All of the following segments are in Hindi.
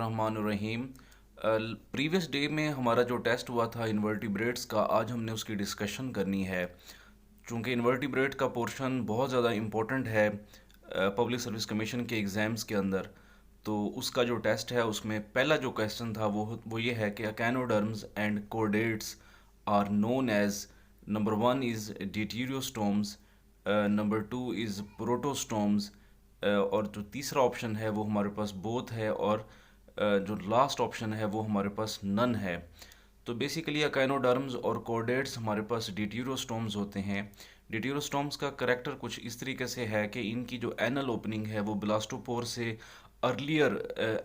बिस्मिल्लाहिर्रहमानिर्रहीम। प्रीवियस डे में हमारा जो टेस्ट हुआ था इन्वर्टिब्रेट्स का, आज हमने उसकी डिस्कशन करनी है। चूँकि इन्वर्टिब्रेट का पोर्शन बहुत ज़्यादा इम्पोर्टेंट है पब्लिक सर्विस कमीशन के एग्ज़ाम्स के अंदर, तो उसका जो टेस्ट है उसमें पहला जो क्वेश्चन था वो ये है कि echinoderms and chordates are known as, number one is deuterostomes, number two is protostomes, और जो तीसरा ऑप्शन है वो हमारे पास बोथ है, और जो लास्ट ऑप्शन है वो हमारे पास नन है। तो बेसिकली अकाइनोडर्म्स और कॉर्डेट्स हमारे पास डिट्यूरोस्टोम्स होते हैं। डिट्यूरोस्टोम्स का करेक्टर कुछ इस तरीके से है कि इनकी जो एनल ओपनिंग है वो ब्लास्टोपोर से अर्लियर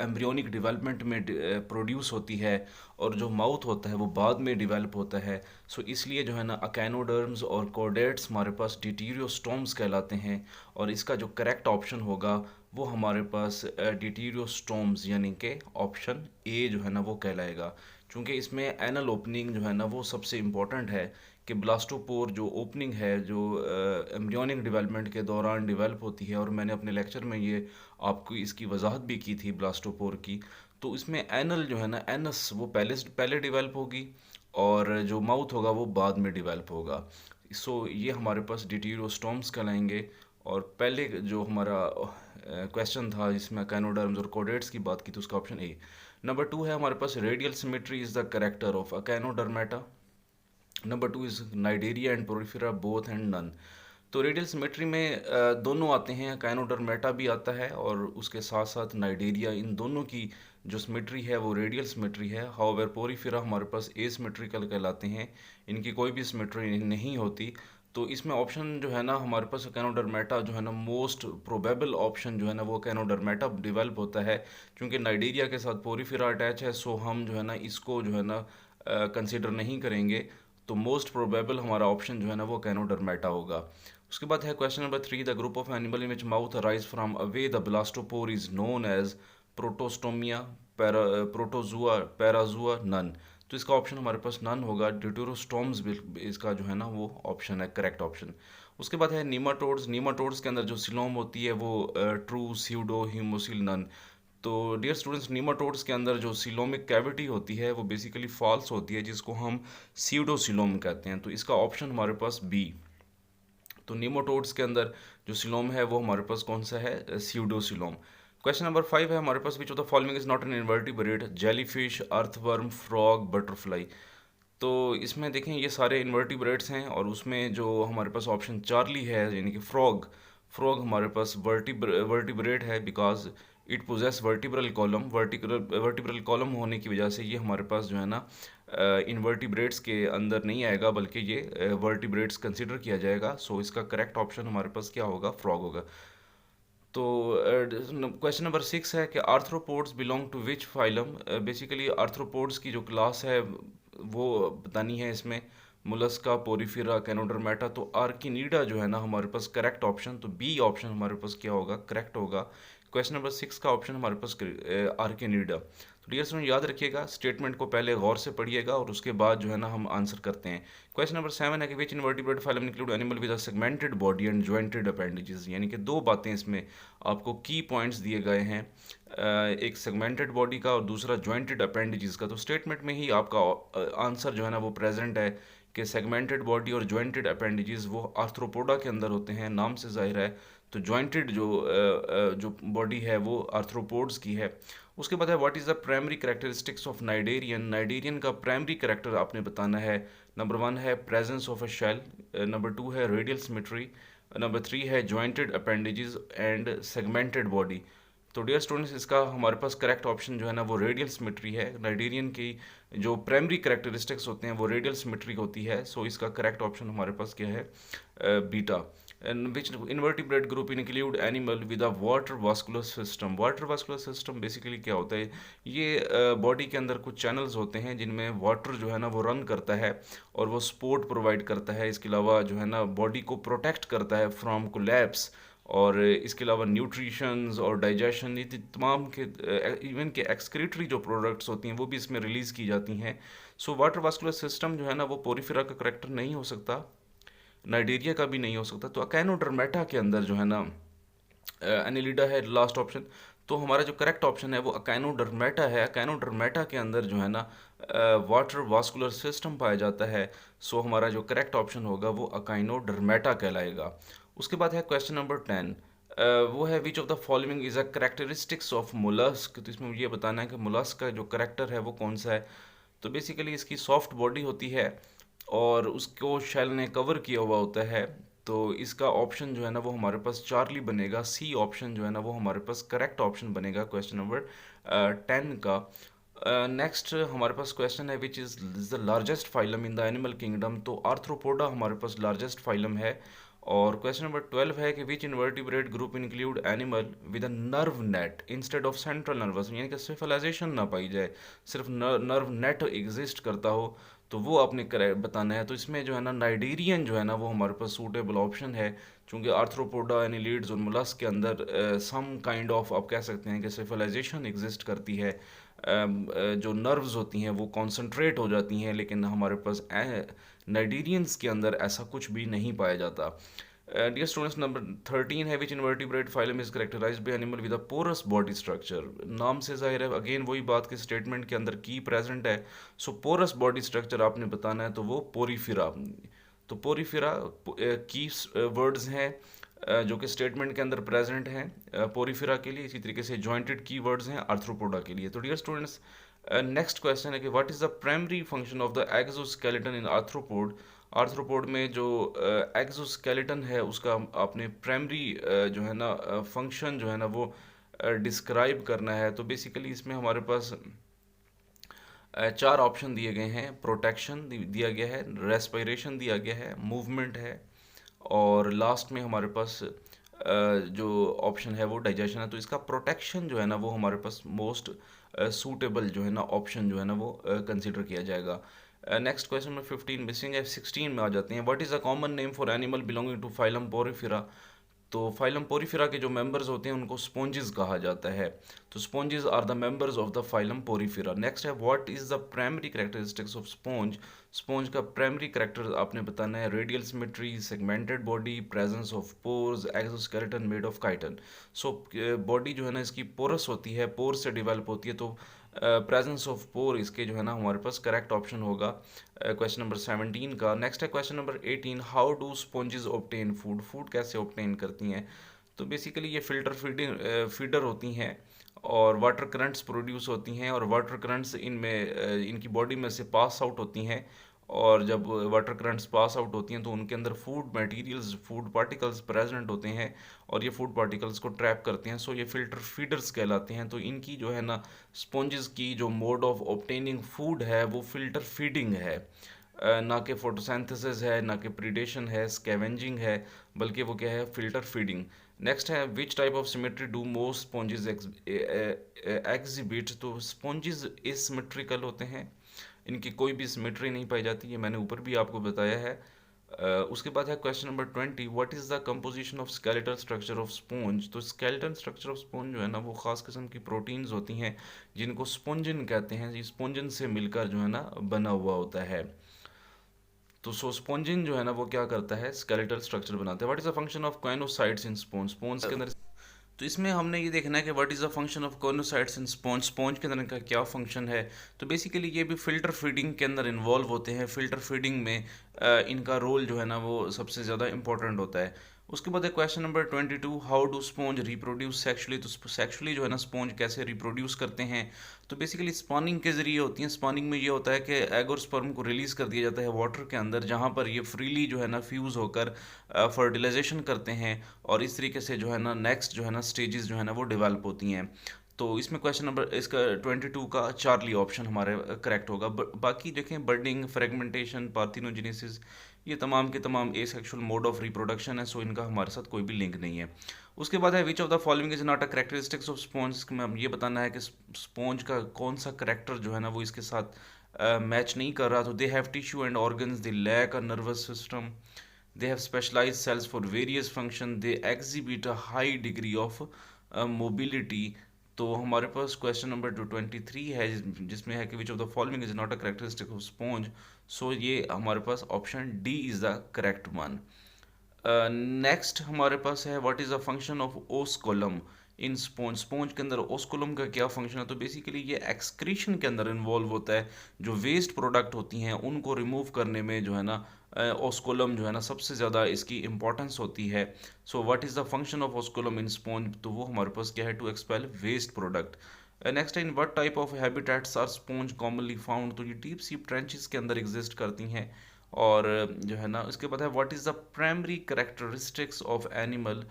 एम्ब्रियोनिक डेवलपमेंट में प्रोड्यूस होती है, और जो माउथ होता है वो बाद में डेवलप होता है। सो इसलिए जो है ना अकैनोडर्म्स और कॉर्डेट्स हमारे पास डिटीरियोस्टोम्स कहलाते हैं, और इसका जो करेक्ट ऑप्शन होगा वो हमारे पास डिटीरियोस्टोम्स यानी कि ऑप्शन ए जो है ना वो कहलाएगा। चूँकि इसमें एनल ओपनिंग जो है ना वो सबसे इम्पॉर्टेंट है कि ब्लास्टोपोर जो ओपनिंग है जो एम्ब्रियोनिक डेवलपमेंट के दौरान डेवलप होती है, और मैंने अपने लेक्चर में ये आपको इसकी वजाहत भी की थी ब्लास्टोपोर की। तो इसमें एनल जो है ना एनस वो पहले डेवलप होगी, और जो माउथ होगा वो बाद में डेवलप होगा। सो ये हमारे पास डिटीरोस्टोम्स कहलाएंगे। और पहले जो हमारा क्वेश्चन था जिसमें कैनोडर्म्स और कोडेट्स की बात की, तो उसका ऑप्शन ए। नंबर टू है हमारे पास radial symmetry is the character of echinodermata. Number two is cnidaria and porifera both and none. तो रेडियल सिमेट्री में दोनों आते हैं, काइनोडर्मेटा भी आता है और उसके साथ साथ नाइडेरिया। इन दोनों की जो सिमेट्री है वो रेडियल सिमेट्री है। हाउएवर पोरिफेरा हमारे पास एसिमेट्रिकल कहलाते हैं, इनकी कोई भी सिमेट्री नहीं होती। तो इसमें ऑप्शन जो है ना हमारे पास कैनोडर्मेटा जो है ना मोस्ट प्रोबेबल ऑप्शन जो है ना वो कैनोडर्मेटा डेवलप होता है। क्योंकि नाइडेरिया के साथ पोरिफेरा अटैच है, सो हम जो है ना इसको जो है ना कंसिडर नहीं करेंगे। तो मोस्ट प्रोबेबल हमारा ऑप्शन जो है ना वो कैनोडर्मेटा होगा। उसके बाद है question number three, the group of animal in which mouth arise from away the blastopore is known as protostomia, protozoa, parazoa, none. तो इसका ऑप्शन हमारे पास नन होगा। ड्यूटेरोस्टोम्स इसका जो है ना वो ऑप्शन है, करेक्ट ऑप्शन। उसके बाद है नीमाटोड्स। नीमाटोड्स के अंदर जो सिलोम होती है वो ट्रू, स्यूडो, हीमोसिल, नन। तो डियर स्टूडेंट्स, नीमाटोड्स के अंदर जो सिलोमिक कैविटी होती है वो बेसिकली फॉल्स होती है, जिसको हम सीडोसिलोम कहते हैं। तो इसका ऑप्शन हमारे पास बी। तो नीमोटोड्स के अंदर जो सिलोम है वो हमारे पास कौन सा है, स्यूडोसिलोम। क्वेश्चन नंबर फाइव है हमारे पास, which of the following is not an invertebrate, jellyfish, earthworm, frog, butterfly. तो इसमें देखें ये सारे इन्वर्टिब्रेट्स हैं, और उसमें जो हमारे पास ऑप्शन चार्ली है यानी कि फ्रॉग, फ्रॉग हमारे पास वर्टिब्रेट है, because it possess vertebral column. Vertebral column होने की वजह से ये हमारे पास जो है ना इन्वर्टिब्रेट्स के अंदर नहीं आएगा, बल्कि ये वर्टिब्रेट्स कंसिडर किया जाएगा। सो इसका करेक्ट ऑप्शन हमारे पास क्या होगा, फ्रॉग होगा। तो क्वेश्चन नंबर सिक्स है कि arthropods belong to which phylum. Basically arthropods की जो क्लास है वो बतानी है इसमें, मुलस्का, पोरिफेरा, कैनोडर्मेटा। तो आर्किनीडा जो है ना हमारे पास करेक्ट ऑप्शन, तो बी ऑप्शन हमारे पास क्या होगा, करेक्ट होगा। क्वेश्चन नंबर सिक्स का ऑप्शन हमारे पास आर्किनीडा। तो डियर स्टूडेंट याद रखिएगा, स्टेटमेंट को पहले गौर से पढ़िएगा और उसके बाद जो है ना हम आंसर करते हैं। क्वेश्चन नंबर सेवन है कि which invertebrate phylum include animal with a segmented body and jointed appendages. यानी कि दो बातें इसमें आपको की पॉइंट्स दिए गए हैं, एक सेगमेंटेड बॉडी का और दूसरा जॉइंटेड अपेंडेजेस का। तो स्टेटमेंट में ही आपका आंसर जो है ना वो प्रेजेंट है कि सेगमेंटेड बॉडी और जॉइंटेड अपेंडेजेस वो आर्थ्रोपोडा के अंदर होते हैं, नाम से जाहिर है। तो जॉइंटेड जो बॉडी है वो आर्थ्रोपोड्स की है। उसके बाद है what is the primary characteristics of cnidarian. Cnidarian का प्राइमरी कैरेक्टर आपने बताना है। नंबर वन है presence of a shell, number two है रेडियल सिमेट्री, नंबर थ्री है jointed appendages and segmented body. तो डियर स्टूडेंट्स इसका हमारे पास करेक्ट ऑप्शन जो है ना वो रेडियल सिमेट्री है। नाइडेरियन की जो प्राइमरी कैरेक्टरिस्टिक्स होते हैं वो रेडियल सिमेट्री होती है। सो इसका करेक्ट ऑप्शन हमारे पास क्या है, beta. Which invertebrate group include animal with a water vascular system. Water vascular system basically क्या होता है, ये बॉडी के अंदर कुछ चैनल्स होते हैं जिनमें वाटर जो है ना वो रन करता है, और वो सपोर्ट प्रोवाइड करता है। इसके अलावा जो है ना बॉडी को प्रोटेक्ट करता है फ्रॉम कोलैप्स, और इसके अलावा न्यूट्रिशंस और डाइजेशन, ये तमाम के इवन के एक्सक्रीटरी जो प्रोडक्ट्स होती हैं वो भी इसमें रिलीज़ की जाती हैं। सो वाटर वास्कुलर सिस्टम जो है ना वो पोरिफेरा का करेक्टर नहीं हो सकता, नाइडेरिया का भी नहीं हो सकता। तो अकैनोडर्मेटा के अंदर जो है ना एनिलिडा है लास्ट ऑप्शन। तो हमारा जो करेक्ट ऑप्शन है वो अकाइनोडर्मेटा है। अकाइनोडर्मेटा के अंदर जो है ना वाटर वास्कुलर सिस्टम पाया जाता है। सो हमारा जो करेक्ट ऑप्शन होगा वो अकाइनोडर्मेटा कहलाएगा। उसके बाद है क्वेश्चन नंबर 10। वो है विच of the following is a characteristics of mollusc. तो इसमें ये बताना है कि मोलस्क का जो करेक्टर है वो कौन सा है। तो बेसिकली इसकी सॉफ्ट बॉडी होती है और उसको शेल ने कवर किया हुआ होता है। तो इसका ऑप्शन जो है ना वो हमारे पास चार्ली बनेगा। सी ऑप्शन जो है ना वो हमारे पास करेक्ट ऑप्शन बनेगा क्वेश्चन नंबर 10 का। नेक्स्ट हमारे पास क्वेश्चन है which is the largest phylum in the animal kingdom. तो आर्थ्रोपोडा हमारे पास लार्जेस्ट फाइलम है। और क्वेश्चन नंबर 12 है कि which invertebrate group include animal with a nerve net instead of central nervous, यानी कि सिफलाइजेशन ना पाई जाए, सिर्फ नर्व नेट एग्जिस्ट करता हो, तो वो आपने बताना है। तो इसमें जो है ना नाइडीरियन जो है ना वो हमारे पास सूटेबल ऑप्शन है, क्योंकि आर्थ्रोपोडा एनिलीड्स और मुलस्क के अंदर सम काइंड ऑफ आप कह सकते हैं कि सिफलाइजेशन एग्जिस्ट करती है। जो नर्व्स होती हैं वो कॉन्सेंट्रेट हो जाती हैं, लेकिन हमारे पास नाइडीरियंस के अंदर ऐसा कुछ भी नहीं पाया जाता। डियर स्टूडेंट्स, नंबर 13 है which invertebrate phylum is characterized by animal with a porous body structure. नाम से जाहिर है, अगेन वही बात के स्टेटमेंट के अंदर की प्रेजेंट है। सो पोरस बॉडी स्ट्रक्चर आपने बताना है, तो वो पोरीफिरा। तो पोरीफिरा की वर्ड्स हैं जो कि स्टेटमेंट के अंदर प्रेजेंट हैं पोरीफिरा के लिए। इसी तरीके से जॉइंटेड की वर्ड्स हैं आर्थ्रोपोडा के लिए। तो डियर स्टूडेंट्स, नेक्स्ट क्वेश्चन है कि what is the primary function of the exoskeleton in arthropod. Arthropod में जो एक्सोस्केलेटन है उसका आपने प्राइमरी जो है ना फंक्शन जो है ना वो डिस्क्राइब करना है। तो बेसिकली इसमें हमारे पास चार ऑप्शन दिए गए हैं। प्रोटेक्शन दिया गया है, रेस्पिरेशन दिया गया है, मूवमेंट है, और लास्ट में हमारे पास जो ऑप्शन है वो डाइजेशन है। तो इसका प्रोटेक्शन जो है ना वो हमारे पास मोस्ट सूटेबल जो है ना ऑप्शन जो है ना वो कंसिडर किया जाएगा। नेक्स्ट क्वेश्चन में 15 मिसिंग है। 16 में आ जाते हैं। What is a common name for animal belonging to phylum Porifera. तो फाइलम पोरीफेरा के जो मेंबर्स होते हैं उनको स्पॉन्जेस कहा जाता है। तो sponges are the members of the phylum porifera. Next है what is the primary characteristics of sponge. Sponge का प्राइमरी कैरेक्टर आपने बताना है radial symmetry, segmented body, presence of pores, exoskeleton made of chitin. So body जो है ना इसकी पोरस होती है, पोर से डिवेलप होती है। तो प्रेजेंस ऑफ पोर इसके जो है ना हमारे पास करेक्ट ऑप्शन होगा क्वेश्चन नंबर 17 का। नेक्स्ट है question number 18। How do sponges obtain food. Food कैसे ऑब्टेन करती हैं। तो बेसिकली ये फिल्टर फीडर होती हैं और वाटर करंट्स प्रोड्यूस होती हैं, और वाटर करंट्स इनमें इनकी बॉडी में से पास आउट होती हैं। और जब वाटर करंट्स पास आउट होती हैं तो उनके अंदर food materials, food particles present होते हैं और ये फूड पार्टिकल्स को ट्रैप करते हैं। सो ये फिल्टर फीडर्स कहलाते हैं। तो इनकी जो है ना स्पॉन्जेस की जो मोड ऑफ ऑब्टेनिंग फूड है वो फिल्टर फीडिंग है। ना कि फोटोसिंथेसिस है, ना कि प्रीडेशन है, स्कैवेंजिंग है, बल्कि वो क्या है, फिल्टर फीडिंग। नेक्स्ट है which type of symmetry do most sponges exhibit. तो स्पॉन्जेस एसिमेट्रिकल होते हैं, इनकी कोई भी सिमेट्री नहीं पाई जाती, ये मैंने ऊपर भी आपको बताया है। उसके बाद है question number 20। What is the composition of skeletal structure of sponge. तो स्केलेटल स्ट्रक्चर ऑफ स्पॉन्ज जो है ना वो खास किस्म की प्रोटीन्स होती हैं जिनको स्पॉन्जिन कहते हैं। ये स्पॉन्जिन से मिलकर जो है ना बना हुआ होता है। तो स्पॉन्जिन जो है ना वो क्या करता है, स्केलेटल स्ट्रक्चर बनाता है। What is the function of choanocytes in sponge. Sponge के अंदर तो इसमें हमने ये देखना है कि what is the function of choanocytes in sponge. Sponge के अंदर इनका क्या फंक्शन है। तो बेसिकली ये भी फिल्टर फीडिंग के अंदर इन्वॉल्व होते हैं। फिल्टर फीडिंग में इनका रोल जो है ना वो सबसे ज़्यादा इंपॉर्टेंट होता है। उसके बाद है question number 22। How do sponge reproduce sexually. तो सेक्सुअली जो है ना स्पॉन्ज कैसे रिप्रोड्यूस करते हैं। तो बेसिकली स्पॉनिंग के ज़रिए होती हैं। स्पॉनिंग में ये होता है कि एग और स्पर्म को रिलीज़ कर दिया जाता है वाटर के अंदर, जहाँ पर ये फ्रीली जो है ना फ्यूज़ होकर फर्टिलाइजेशन करते हैं, और इस तरीके से जो है ना नेक्स्ट जो है ना स्टेजेस जो है ना वो डेवलप होती हैं। तो इसमें क्वेश्चन नंबर इसका 22 का चार्ली ऑप्शन हमारे करेक्ट होगा। बाकी देखें बर्डिंग, फ्रेगमेंटेशन, पार्थिनोजेनेसिस, ये तमाम के तमाम एसेक्सुअल मोड ऑफ रिप्रोडक्शन है। सो इनका हमारे साथ कोई भी लिंक नहीं है। उसके बाद है विच of the following is not a characteristics of sponge. में हम ये बताना है कि स्पॉन्ज का कौन सा करेक्टर जो है ना वो इसके साथ मैच नहीं कर रहा। तो they have tissue and organs, they lack a nervous system, they have specialized cells for various function, they exhibit a high degree of mobility। तो हमारे पास क्वेश्चन नंबर 23 है जिसमें है कि which of the following is not a characteristic of sponge. So ये हमारे पास option D is the correct one. Next हमारे पास है what is the function of osculum. In sponge sponge के अंदर ओस्कुलम का क्या फंक्शन है, तो बेसिकली ये एक्सक्रीशन के अंदर इन्वॉल्व होता है। जो वेस्ट प्रोडक्ट होती हैं उनको रिमूव करने में जो है ना ओस्कुलम जो है ना सबसे ज़्यादा इसकी इंपॉर्टेंस होती है। So what is the function of osculum in sponge, तो वो हमारे पास क्या है, to expel waste product. Next in what type of habitats are sponge commonly found, तो ये डीप सी ट्रेंचेस के अंदर एग्जिस्ट करती हैं। और जो है ना उसके बाद है what is the primary characteristics of animal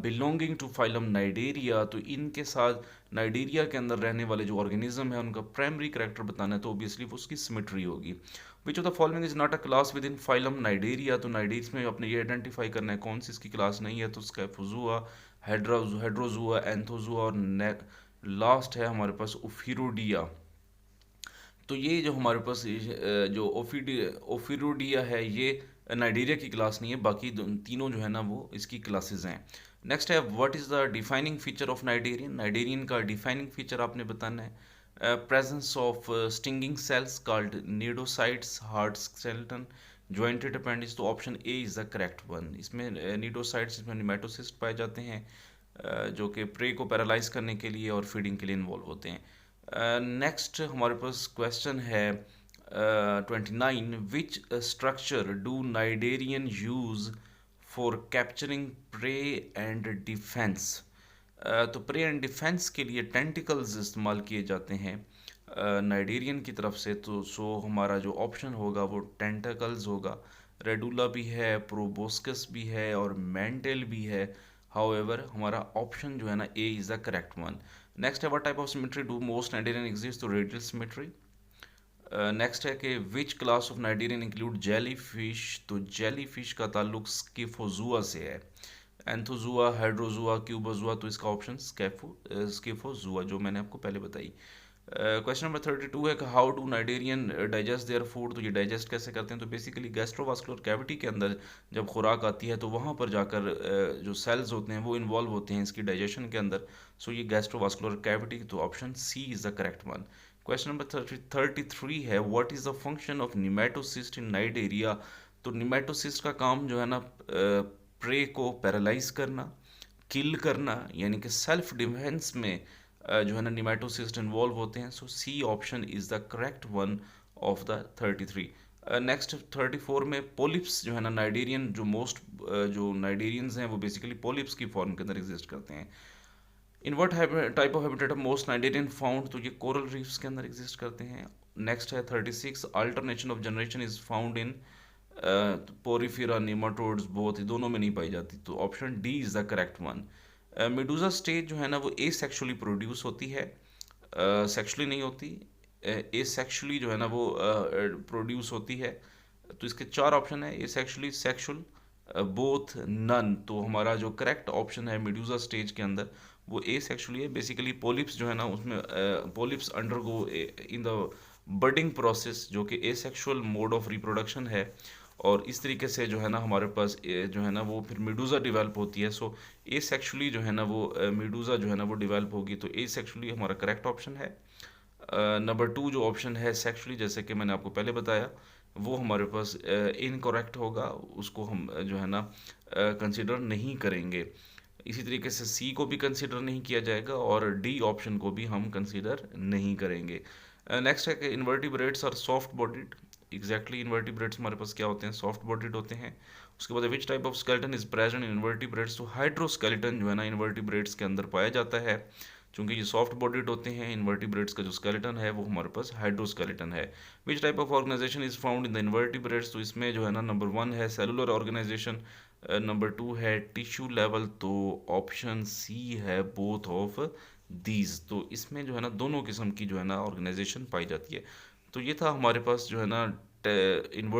belonging to phylum Cnidaria, तो इनके साथ नाइडेरिया के अंदर रहने वाले जो ऑर्गेनिज्म है उनका प्राइमरी करेक्टर बताना है, तो ऑब्वियसली वो उसकी सिमेट्री होगी। विच of the following is not a class with in phylum Cnidaria, तो नाइडेरिया में अपने ये आइडेंटिफाई करना है कौन सी इसकी क्लास नहीं है, तो स्कैफोजुआ, हेड्रोजुआ, एंथोजुआ और लास्ट है हमारे पास ओफिरोडिया। तो ये जो हमारे पास जो ओफिरोडिया है ये नाइजीरिया की क्लास नहीं है, बाकी तीनों जो है ना वो इसकी क्लासेस हैं। नेक्स्ट है what is the defining feature of cnidarian, cnidarian का डिफाइनिंग फीचर आपने बताना है। Presence of stinging cells called cnidocytes, hard skeleton, jointed appendages, तो option A is the correct one. इसमें नीडोसाइट्स, इसमें निमेटोसिस्ट पाए जाते हैं जो कि प्रे को पैरालाइज करने के लिए और फीडिंग के लिए इन्वॉल्व होते हैं। नेक्स्ट हमारे पास क्वेश्चन है 29, which structure do cnidarian use for capturing prey and defence, तो प्रे एंड डिफेंस के लिए टेंटिकल्स इस्तेमाल किए जाते हैं नाइडेरियन की तरफ से, तो सो हमारा जो ऑप्शन होगा वो टेंटिकल्स होगा। रेडुला भी है, प्रोबोस्कस भी है और मेंटल भी है। हाउएवर हमारा ऑप्शन जो है ना A is the correct one. Next है what type of symmetry do most cnidarian exist, तो रेडियल सिमेट्री। नेक्स्ट है कि which class of cnidarian include jelly fish, तो जेली फिश का ताल्लुक स्किफोजुआ से है। एंथोजुआ, हाइड्रोजुआ, क्यूबोजुआ, तो इसका ऑप्शन स्किफोजुआ जो मैंने आपको पहले बताई। क्वेश्चन नंबर 32 है कि how do cnidarian digest their food, तो ये डाइजेस्ट कैसे करते हैं, तो बेसिकली गैस्ट्रोवास्कुलर कैविटी के अंदर जब खुराक आती है तो वहाँ पर जाकर जो सेल्स होते हैं वो इन्वॉल्व होते हैं इसकी डाइजेशन के अंदर। सो ये गैस्ट्रोवास्कुलर कैविटी, तो option C is the correct one. Question number 33 है what is the function of nematocyst in Cnidaria, तो निमेटोसिस्ट का काम जो है ना प्रे को पैरालाइज करना, किल करना, यानी कि सेल्फ डिफेंस में जो है ना निमेटोसिस्ट इन्वॉल्व होते हैं। So C option is the correct one of the 33। Next 34 में पोलिप्स जो है ना नाइडेरियन जो मोस्ट जो नाइडेरियंस हैं वो बेसिकली पोलिप्स की फॉर्म के अंदर एग्जिस्ट करते हैं। इन what type of habitat most cnidarian found, तो ये कोरल रीफ्स के अंदर एग्जिस्ट करते हैं। नेक्स्ट है 36, alternation of generation is found in Porifera, nematodes, both, दोनों में नहीं पाई जाती, तो option D is the correct one. Medusa stage जो है ना वो ए सेक्शुअली प्रोड्यूस होती है, सेक्शुअली नहीं होती। ए सेक्शुअली जो है ना वो प्रोड्यूस होती है, तो इसके चार ऑप्शन है, ए सेक्शुअली, सेक्शुअल, बोथ, नन, तो हमारा जो करेक्ट ऑप्शन है मेडूजा स्टेज के अंदर वो ए सेक्शुअली है। बेसिकली पोलिप्स जो है ना उसमें polyps undergo in the budding process जो कि asexual mode of reproduction है, और इस तरीके से जो है ना हमारे पास जो है ना वो फिर मेडूज़ा डेवलप होती है। सो ए सेक्शुअली जो है ना वो मेडूज़ा जो है ना वो डेवलप होगी, तो ए सेक्शुअली हमारा करेक्ट ऑप्शन है। नंबर 2 जो ऑप्शन है सेक्शुअली, जैसे कि मैंने आपको पहले बताया, वो हमारे पास इनकरेक्ट होगा, उसको हम जो है ना कंसिडर नहीं करेंगे। इसी तरीके से सी को भी कंसिडर नहीं किया जाएगा और डी ऑप्शन को भी हम कंसिडर नहीं करेंगे। नेक्स्ट है कि invertebrates are soft bodied, exactly invertebrates हमारे पास क्या होते हैं, सॉफ्ट बॉडीड होते हैं। उसके बाद विच type of skeleton is present in invertebrates, तो हाइड्रोस्केलेटन जो है ना इन्वर्टिब्रेट्स के अंदर पाया जाता है। चूंकि ये सॉफ्ट बॉडीड होते हैं, इन्वर्टिब्रेट्स का जो स्केलेटन है वो हमारे पास हाइड्रोस्केलेटन है। Which type of organisation is found in the invertebrates, तो इसमें जो है ना नंबर 1 है सेलुलर ऑर्गेनाइजेशन, नंबर 2 है टिश्यू लेवल, तो ऑप्शन सी है बोथ ऑफ दीज, तो इसमें जो है ना दोनों किस्म की जो है ना ऑर्गेनाइजेशन पाई जाती है। तो ये था हमारे पास जो है ना